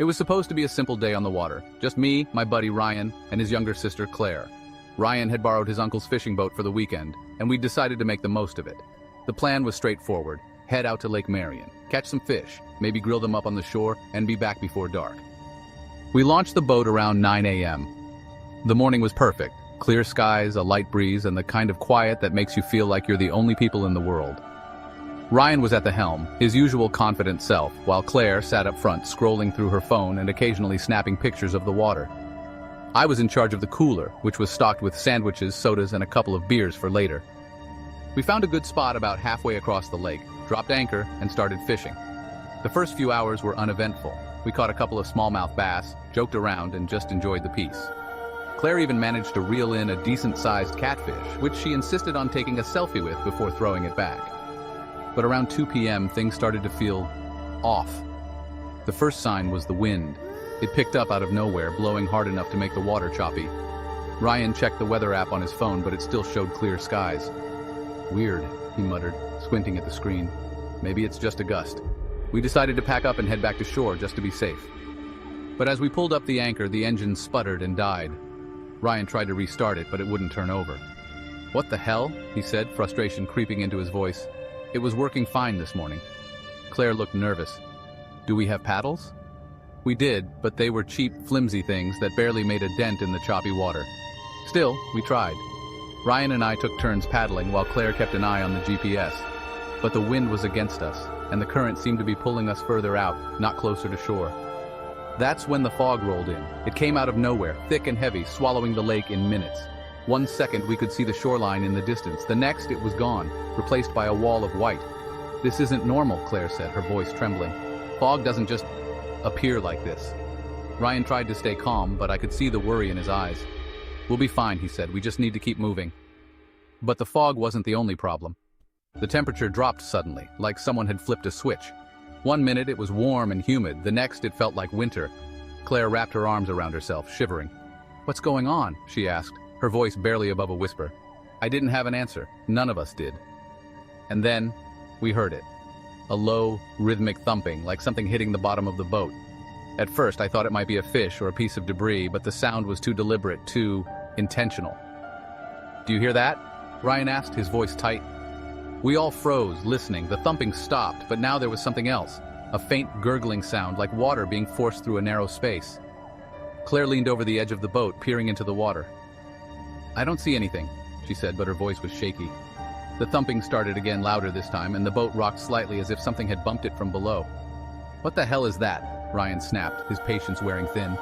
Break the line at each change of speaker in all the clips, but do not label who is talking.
It was supposed to be a simple day on the water. Just me, my buddy Ryan, and his younger sister Claire. Ryan had borrowed his uncle's fishing boat for the weekend, and we decided to make the most of it. The plan was straightforward. Head out to Lake Marion, catch some fish, maybe grill them up on the shore, and be back before dark. We launched the boat around 9 a.m. The morning was perfect. Clear skies, a light breeze, and the kind of quiet that makes you feel like you're the only people in the world. Ryan was at the helm, his usual confident self, while Claire sat up front scrolling through her phone and occasionally snapping pictures of the water. I was in charge of the cooler, which was stocked with sandwiches, sodas, and a couple of beers for later. We found a good spot about halfway across the lake, dropped anchor, and started fishing. The first few hours were uneventful. We caught a couple of smallmouth bass, joked around, and just enjoyed the peace. Claire even managed to reel in a decent-sized catfish, which she insisted on taking a selfie with before throwing it back. But around 2 p.m., things started to feel off. The first sign was the wind. It picked up out of nowhere, blowing hard enough to make the water choppy. Ryan checked the weather app on his phone, but it still showed clear skies. "Weird," he muttered, squinting at the screen. "Maybe it's just a gust." We decided to pack up and head back to shore just to be safe. But as we pulled up the anchor, the engine sputtered and died. Ryan tried to restart it, but it wouldn't turn over. "What the hell?" he said, frustration creeping into his voice. "It was working fine this morning." Claire looked nervous. "Do we have paddles?" We did, but they were cheap, flimsy things that barely made a dent in the choppy water. Still, we tried. Ryan and I took turns paddling while Claire kept an eye on the GPS. But the wind was against us, and the current seemed to be pulling us further out, not closer to shore. That's when the fog rolled in. It came out of nowhere, thick and heavy, swallowing the lake in minutes. 1 second we could see the shoreline in the distance. The next it was gone, replaced by a wall of white. "This isn't normal," Claire said, her voice trembling. "Fog doesn't just appear like this." Ryan tried to stay calm, but I could see the worry in his eyes. "We'll be fine," he said. "We just need to keep moving." But the fog wasn't the only problem. The temperature dropped suddenly, like someone had flipped a switch. 1 minute it was warm and humid, the next it felt like winter. Claire wrapped her arms around herself, shivering. "What's going on?" she asked, her voice barely above a whisper. I didn't have an answer. None of us did. And then, we heard it. A low, rhythmic thumping, like something hitting the bottom of the boat. At first, I thought it might be a fish or a piece of debris, but the sound was too deliberate, too intentional. "Do you hear that?" Ryan asked, his voice tight. We all froze, listening. The thumping stopped, but now there was something else. A faint gurgling sound, like water being forced through a narrow space. Claire leaned over the edge of the boat, peering into the water. "I don't see anything," she said, but her voice was shaky. The thumping started again, louder this time, and the boat rocked slightly as if something had bumped it from below. "What the hell is that?" Ryan snapped, his patience wearing thin.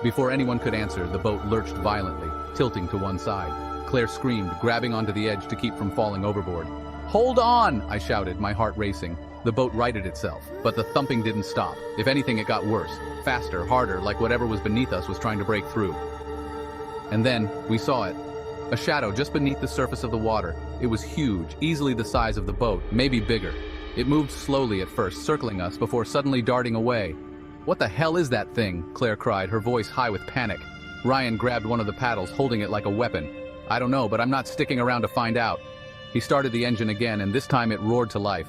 Before anyone could answer, the boat lurched violently, tilting to one side. Claire screamed, grabbing onto the edge to keep from falling overboard. "Hold on!" I shouted, my heart racing. The boat righted itself, but the thumping didn't stop. If anything, it got worse, faster, harder, like whatever was beneath us was trying to break through. And then, we saw it. A shadow just beneath the surface of the water. It was huge, easily the size of the boat, maybe bigger. It moved slowly at first, circling us, before suddenly darting away. "What the hell is that thing?" Claire cried, her voice high with panic. Ryan grabbed one of the paddles, holding it like a weapon. "I don't know, but I'm not sticking around to find out." He started the engine again, and this time it roared to life.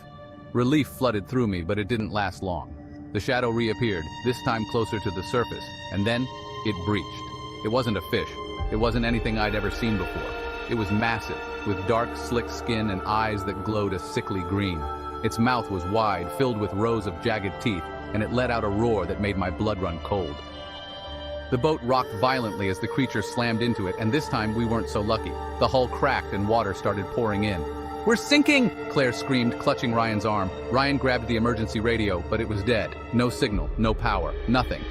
Relief flooded through me, but it didn't last long. The shadow reappeared, this time closer to the surface, and then it breached. It wasn't a fish. It wasn't anything I'd ever seen before. It was massive, with dark, slick skin and eyes that glowed a sickly green. Its mouth was wide, filled with rows of jagged teeth, and it let out a roar that made my blood run cold. The boat rocked violently as the creature slammed into it, and this time we weren't so lucky. The hull cracked and water started pouring in. "We're sinking!" Claire screamed, clutching Ryan's arm. Ryan grabbed the emergency radio, but it was dead. No signal, no power, nothing.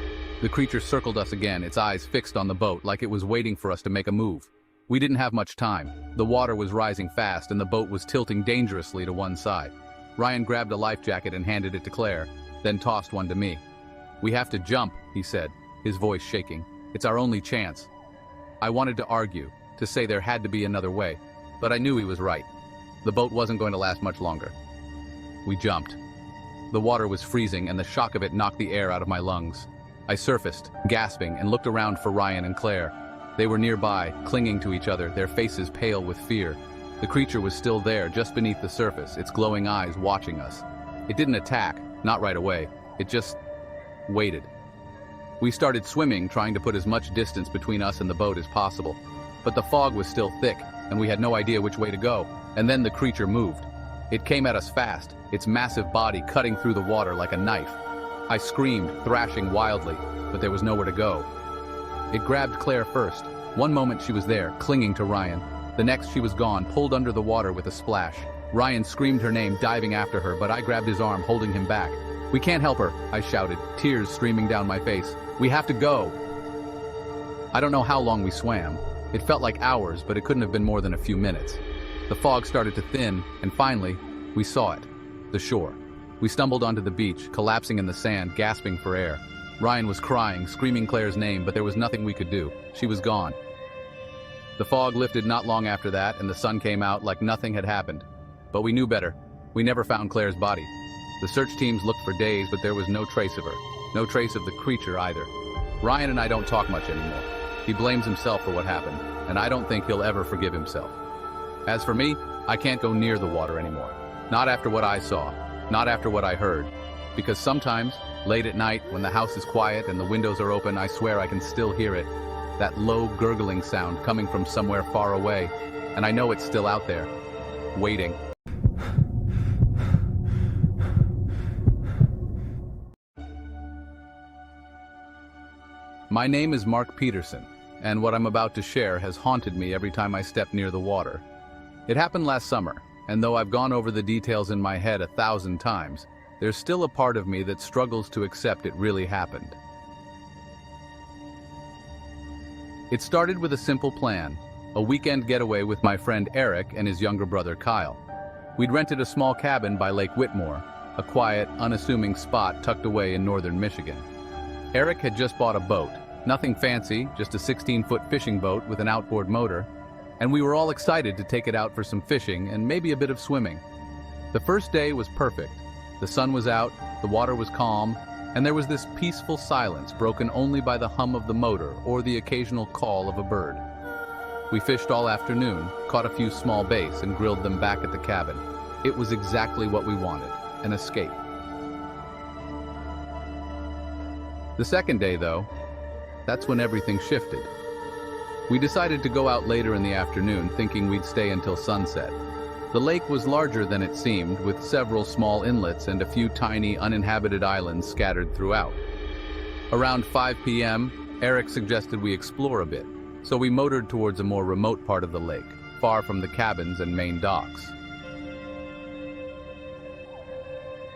The creature circled us again, its eyes fixed on the boat, like it was waiting for us to make a move. We didn't have much time. The water was rising fast, and the boat was tilting dangerously to one side. Ryan grabbed a life jacket and handed it to Claire, then tossed one to me. "We have to jump," he said, his voice shaking. "It's our only chance." I wanted to argue, to say there had to be another way, but I knew he was right. The boat wasn't going to last much longer. We jumped. The water was freezing, and the shock of it knocked the air out of my lungs. I surfaced, gasping, and looked around for Ryan and Claire. They were nearby, clinging to each other, their faces pale with fear. The creature was still there, just beneath the surface, its glowing eyes watching us. It didn't attack, not right away. It just waited. We started swimming, trying to put as much distance between us and the boat as possible. But the fog was still thick, and we had no idea which way to go. And then the creature moved. It came at us fast, its massive body cutting through the water like a knife. I screamed, thrashing wildly, but there was nowhere to go. It grabbed Claire first. One moment she was there, clinging to Ryan. The next she was gone, pulled under the water with a splash. Ryan screamed her name, diving after her, but I grabbed his arm, holding him back. "We can't help her," I shouted, tears streaming down my face. "We have to go." I don't know how long we swam. It felt like hours, but it couldn't have been more than a few minutes. The fog started to thin, and finally, we saw it. The shore. We stumbled onto the beach, collapsing in the sand, gasping for air. Ryan was crying, screaming Claire's name, but there was nothing we could do. She was gone. The fog lifted not long after that, and the sun came out like nothing had happened. But we knew better. We never found Claire's body. The search teams looked for days, but there was no trace of her. No trace of the creature either. Ryan and I don't talk much anymore. He blames himself for what happened, and I don't think he'll ever forgive himself. As for me, I can't go near the water anymore. Not after what I saw. Not after what I heard. Because sometimes, late at night, when the house is quiet and the windows are open, I swear I can still hear it. That low gurgling sound coming from somewhere far away. And I know it's still out there. Waiting. My name is Mark Peterson, and what I'm about to share has haunted me every time I step near the water. It happened last summer, and though I've gone over the details in my head 1,000 times, there's still a part of me that struggles to accept it really happened. It started with a simple plan, a weekend getaway with my friend Eric and his younger brother Kyle. We'd rented a small cabin by Lake Whitmore, a quiet, unassuming spot tucked away in northern Michigan. Eric had just bought a boat, nothing fancy, just a 16-foot fishing boat with an outboard motor, and we were all excited to take it out for some fishing and maybe a bit of swimming. The first day was perfect. The sun was out, the water was calm, and there was this peaceful silence broken only by the hum of the motor or the occasional call of a bird. We fished all afternoon, caught a few small bass, and grilled them back at the cabin. It was exactly what we wanted, an escape. The second day, though, that's when everything shifted. We decided to go out later in the afternoon, thinking we'd stay until sunset. The lake was larger than it seemed, with several small inlets and a few tiny, uninhabited islands scattered throughout. Around 5 p.m., Eric suggested we explore a bit, so we motored towards a more remote part of the lake, far from the cabins and main docks.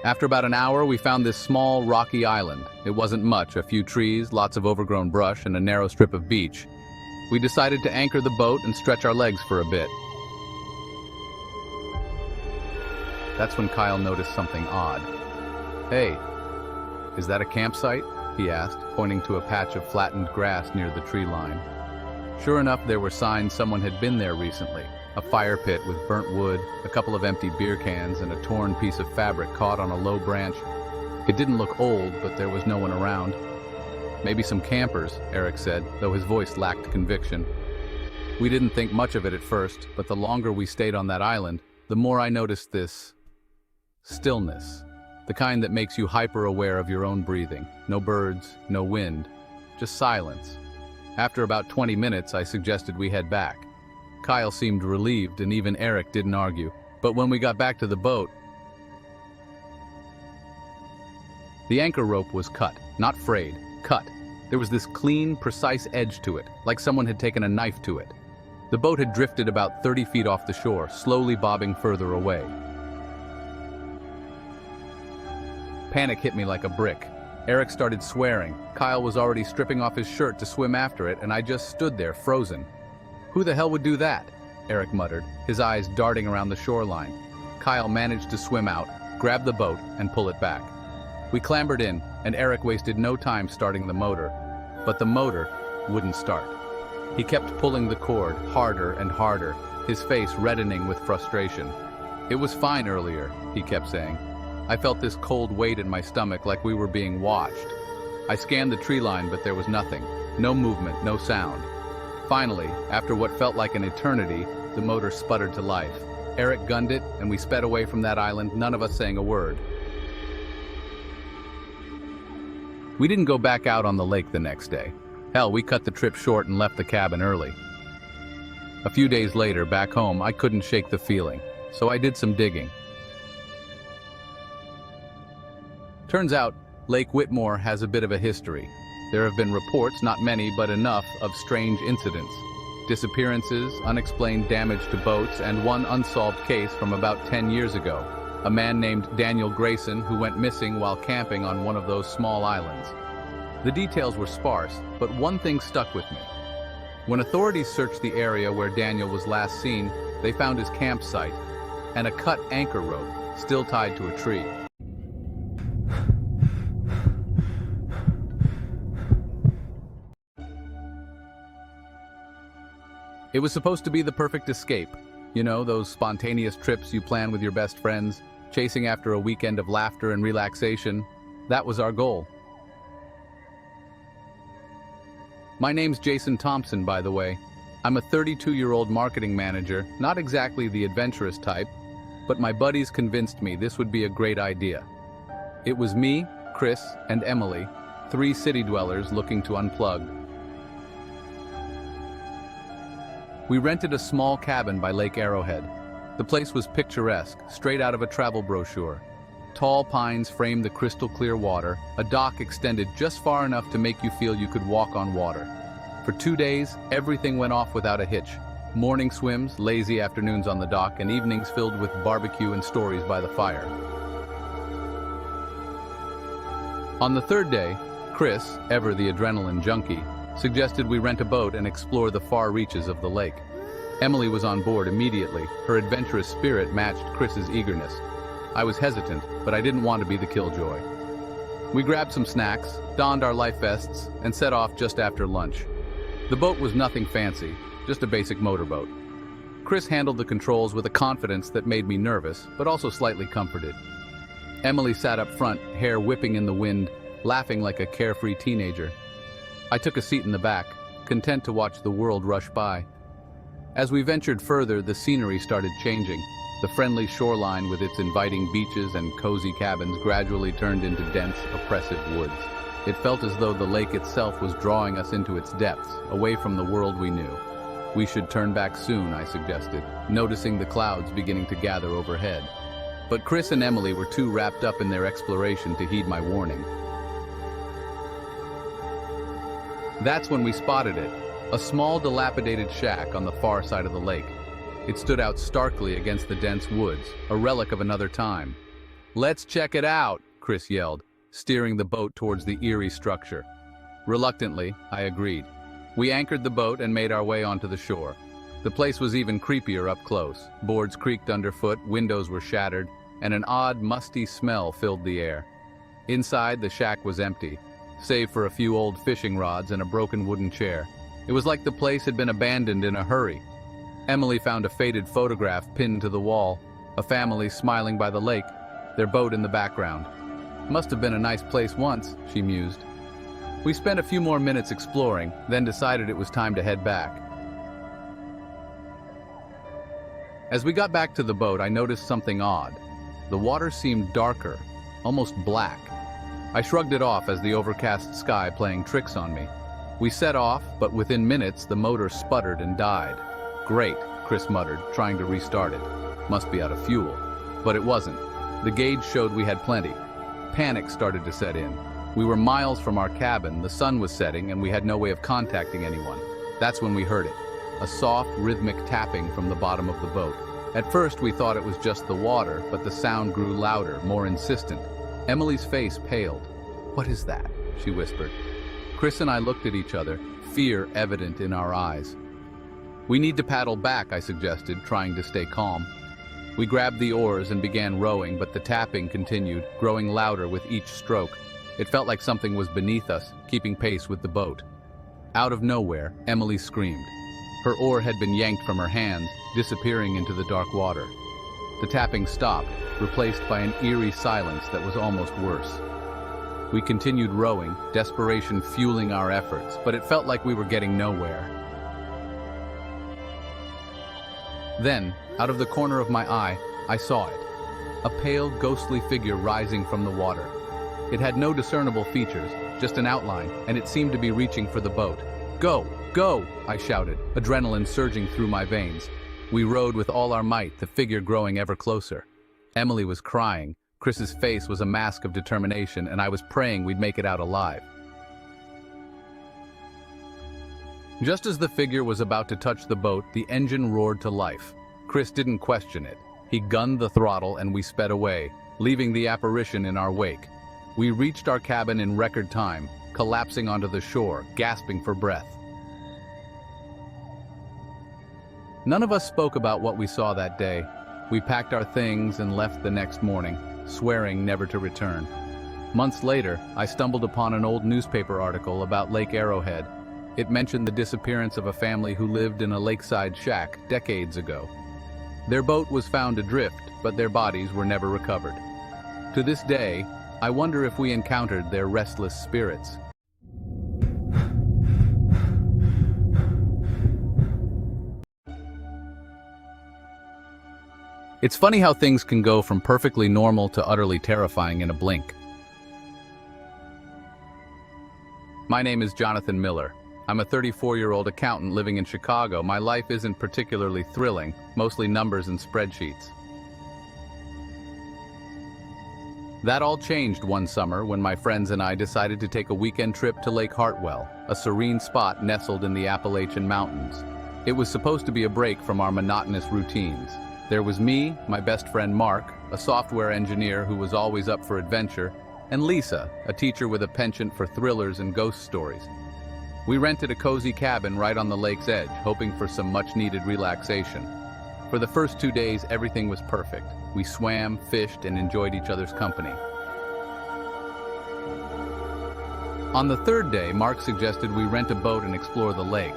After about an hour, we found this small, rocky island. It wasn't much, a few trees, lots of overgrown brush, and a narrow strip of beach. We decided to anchor the boat and stretch our legs for a bit. That's when Kyle noticed something odd. "Hey, is that a campsite?" he asked, pointing to a patch of flattened grass near the tree line. Sure enough, there were signs someone had been there recently. A fire pit with burnt wood, a couple of empty beer cans, and a torn piece of fabric caught on a low branch. It didn't look old, but there was no one around. "Maybe some campers," Eric said, though his voice lacked conviction. We didn't think much of it at first, but the longer we stayed on that island, the more I noticed this stillness. The kind that makes you hyper-aware of your own breathing. No birds, no wind, just silence. After about 20 minutes, I suggested we head back. Kyle seemed relieved, and even Eric didn't argue. But when we got back to the boat, the anchor rope was cut, not frayed, cut. There was this clean, precise edge to it, like someone had taken a knife to it. The boat had drifted about 30 feet off the shore, slowly bobbing further away. Panic hit me like a brick. Eric started swearing. Kyle was already stripping off his shirt to swim after it, and I just stood there, frozen. "Who the hell would do that?" Eric muttered, his eyes darting around the shoreline. Kyle managed to swim out, grab the boat, and pull it back. We clambered in, and Eric wasted no time starting the motor. But the motor wouldn't start. He kept pulling the cord harder and harder, his face reddening with frustration. "It was fine earlier," he kept saying. I felt this cold weight in my stomach like we were being watched. I scanned the tree line, but there was nothing. No movement, no sound. Finally, after what felt like an eternity, the motor sputtered to life. Eric gunned it, and we sped away from that island, none of us saying a word. We didn't go back out on the lake the next day. Hell, we cut the trip short and left the cabin early. A few days later, back home, I couldn't shake the feeling, so I did some digging. Turns out, Lake Whitmore has a bit of a history. There have been reports, not many but enough, of strange incidents. Disappearances, unexplained damage to boats, and one unsolved case from about 10 years ago. A man named Daniel Grayson who went missing while camping on one of those small islands. The details were sparse, but one thing stuck with me. When authorities searched the area where Daniel was last seen, they found his campsite and a cut anchor rope still tied to a tree. It was supposed to be the perfect escape. You know, those spontaneous trips you plan with your best friends, chasing after a weekend of laughter and relaxation. That was our goal. My name's Jason Thompson, by the way. I'm a 32-year-old marketing manager, not exactly the adventurous type, but my buddies convinced me this would be a great idea. It was me, Chris, and Emily, 3 city dwellers looking to unplug. We rented a small cabin by Lake Arrowhead. The place was picturesque, straight out of a travel brochure. Tall pines framed the crystal clear water, a dock extended just far enough to make you feel you could walk on water. For 2 days, everything went off without a hitch. Morning swims, lazy afternoons on the dock, and evenings filled with barbecue and stories by the fire. On the 3rd day, Chris, ever the adrenaline junkie, suggested we rent a boat and explore the far reaches of the lake. Emily was on board immediately. Her adventurous spirit matched Chris's eagerness. I was hesitant, but I didn't want to be the killjoy. We grabbed some snacks, donned our life vests, and set off just after lunch. The boat was nothing fancy, just a basic motorboat. Chris handled the controls with a confidence that made me nervous, but also slightly comforted. Emily sat up front, hair whipping in the wind, laughing like a carefree teenager. I took a seat in the back, content to watch the world rush by. As we ventured further, the scenery started changing. The friendly shoreline with its inviting beaches and cozy cabins gradually turned into dense, oppressive woods. It felt as though the lake itself was drawing us into its depths, away from the world we knew. We should turn back soon, I suggested, noticing the clouds beginning to gather overhead. But Chris and Emily were too wrapped up in their exploration to heed my warning. That's when we spotted it, a small dilapidated shack on the far side of the lake. It stood out starkly against the dense woods, a relic of another time. "Let's check it out," Chris yelled, steering the boat towards the eerie structure. Reluctantly, I agreed. We anchored the boat and made our way onto the shore. The place was even creepier up close. Boards creaked underfoot, windows were shattered, and an odd, musty smell filled the air. Inside, the shack was empty, save for a few old fishing rods and a broken wooden chair. It was like the place had been abandoned in a hurry. Emily found a faded photograph pinned to the wall, a family smiling by the lake, their boat in the background. "Must have been a nice place once," she mused. We spent a few more minutes exploring, then decided it was time to head back. As we got back to the boat, I noticed something odd. The water seemed darker, almost black. I shrugged it off as the overcast sky playing tricks on me. We set off, but within minutes the motor sputtered and died. "Great," Chris muttered, trying to restart it. "Must be out of fuel." But it wasn't. The gauge showed we had plenty. Panic started to set in. We were miles from our cabin, the sun was setting, and we had no way of contacting anyone. That's when we heard it. A soft, rhythmic tapping from the bottom of the boat. At first we thought it was just the water, but the sound grew louder, more insistent. Emily's face paled. "What is that?" she whispered. Chris and I looked at each other, fear evident in our eyes. "We need to paddle back," I suggested, trying to stay calm. We grabbed the oars and began rowing, but the tapping continued, growing louder with each stroke. It felt like something was beneath us, keeping pace with the boat. Out of nowhere, Emily screamed. Her oar had been yanked from her hands, disappearing into the dark water. The tapping stopped, replaced by an eerie silence that was almost worse. We continued rowing, desperation fueling our efforts, but it felt like we were getting nowhere. Then, out of the corner of my eye, I saw it. A pale, ghostly figure rising from the water. It had no discernible features, just an outline, and it seemed to be reaching for the boat. "Go! Go!" I shouted, adrenaline surging through my veins. We rowed with all our might, the figure growing ever closer. Emily was crying, Chris's face was a mask of determination, and I was praying we'd make it out alive. Just as the figure was about to touch the boat, the engine roared to life. Chris didn't question it. He gunned the throttle and we sped away, leaving the apparition in our wake. We reached our cabin in record time, collapsing onto the shore, gasping for breath. None of us spoke about what we saw that day. We packed our things and left the next morning, swearing never to return. Months later, I stumbled upon an old newspaper article about Lake Arrowhead. It mentioned the disappearance of a family who lived in a lakeside shack decades ago. Their boat was found adrift, but their bodies were never recovered. To this day, I wonder if we encountered their restless spirits. It's funny how things can go from perfectly normal to utterly terrifying in a blink. My name is Jonathan Miller. I'm a 34-year-old accountant living in Chicago. My life isn't particularly thrilling, mostly numbers and spreadsheets. That all changed one summer when my friends and I decided to take a weekend trip to Lake Hartwell, a serene spot nestled in the Appalachian Mountains. It was supposed to be a break from our monotonous routines. There was me, my best friend Mark, a software engineer who was always up for adventure, and Lisa, a teacher with a penchant for thrillers and ghost stories. We rented a cozy cabin right on the lake's edge, hoping for some much-needed relaxation. For the first 2 days, everything was perfect. We swam, fished, and enjoyed each other's company. On the third day, Mark suggested we rent a boat and explore the lake.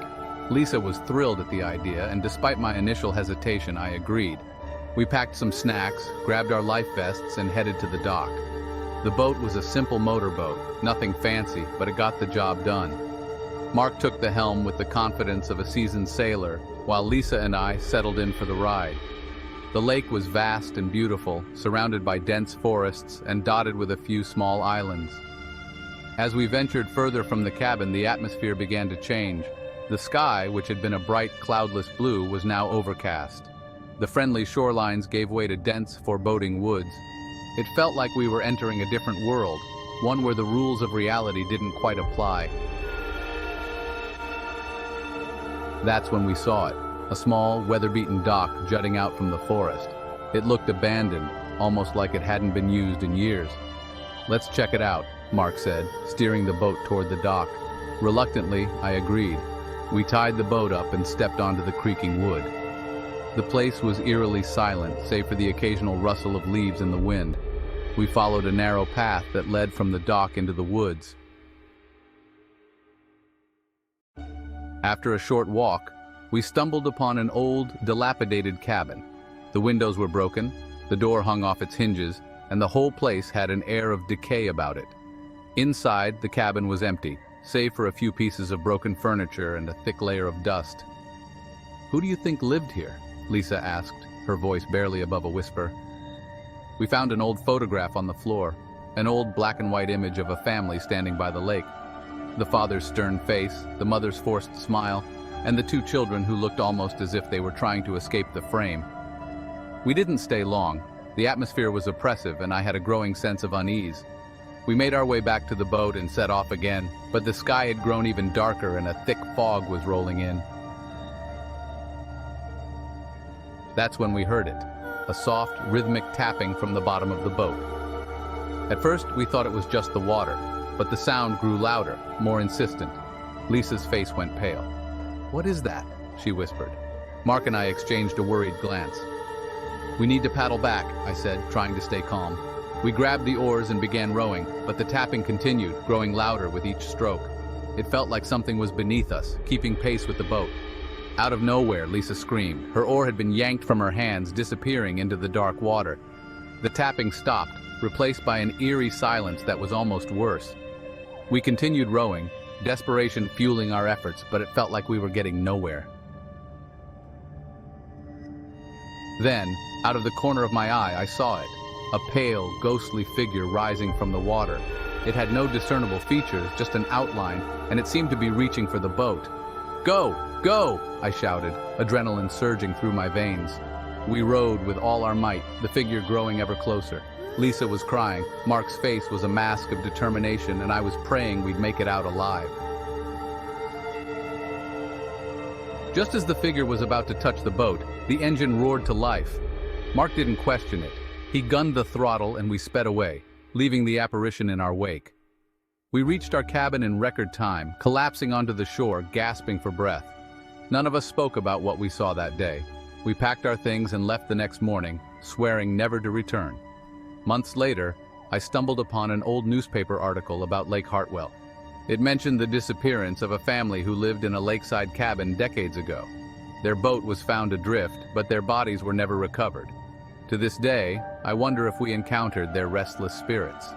Lisa was thrilled at the idea, and despite my initial hesitation, I agreed. We packed some snacks, grabbed our life vests, and headed to the dock. The boat was a simple motorboat, nothing fancy, but it got the job done. Mark took the helm with the confidence of a seasoned sailor, while Lisa and I settled in for the ride. The lake was vast and beautiful, surrounded by dense forests and dotted with a few small islands. As we ventured further from the cabin, the atmosphere began to change. The sky, which had been a bright, cloudless blue, was now overcast. The friendly shorelines gave way to dense, foreboding woods. It felt like we were entering a different world, one where the rules of reality didn't quite apply. That's when we saw it, a small, weather-beaten dock jutting out from the forest. It looked abandoned, almost like it hadn't been used in years. "Let's check it out," Mark said, steering the boat toward the dock. Reluctantly, I agreed. We tied the boat up and stepped onto the creaking wood. The place was eerily silent, save for the occasional rustle of leaves in the wind. We followed a narrow path that led from the dock into the woods. After a short walk, we stumbled upon an old, dilapidated cabin. The windows were broken, the door hung off its hinges, and the whole place had an air of decay about it. Inside, the cabin was empty, save for a few pieces of broken furniture and a thick layer of dust. "Who do you think lived here?" Lisa asked, her voice barely above a whisper. We found an old photograph on the floor, an old black and white image of a family standing by the lake. The father's stern face, the mother's forced smile, and the two children who looked almost as if they were trying to escape the frame. We didn't stay long. The atmosphere was oppressive, and I had a growing sense of unease. We made our way back to the boat and set off again, but the sky had grown even darker and a thick fog was rolling in. That's when we heard it, a soft, rhythmic tapping from the bottom of the boat. At first, we thought it was just the water, but the sound grew louder, more insistent. Lisa's face went pale. "What is that?" she whispered. Mark and I exchanged a worried glance. "We need to paddle back," I said, trying to stay calm. We grabbed the oars and began rowing, but the tapping continued, growing louder with each stroke. It felt like something was beneath us, keeping pace with the boat. Out of nowhere, Lisa screamed. Her oar had been yanked from her hands, disappearing into the dark water. The tapping stopped, replaced by an eerie silence that was almost worse. We continued rowing, desperation fueling our efforts, but it felt like we were getting nowhere. Then, out of the corner of my eye, I saw it. A pale, ghostly figure rising from the water. It had no discernible features, just an outline, and it seemed to be reaching for the boat. "Go! Go!" I shouted, adrenaline surging through my veins. We rowed with all our might, the figure growing ever closer. Lisa was crying, Mark's face was a mask of determination, and I was praying we'd make it out alive. Just as the figure was about to touch the boat, the engine roared to life. Mark didn't question it. He gunned the throttle and we sped away, leaving the apparition in our wake. We reached our cabin in record time, collapsing onto the shore, gasping for breath. None of us spoke about what we saw that day. We packed our things and left the next morning, swearing never to return. Months later, I stumbled upon an old newspaper article about Lake Hartwell. It mentioned the disappearance of a family who lived in a lakeside cabin decades ago. Their boat was found adrift, but their bodies were never recovered. To this day, I wonder if we encountered their restless spirits.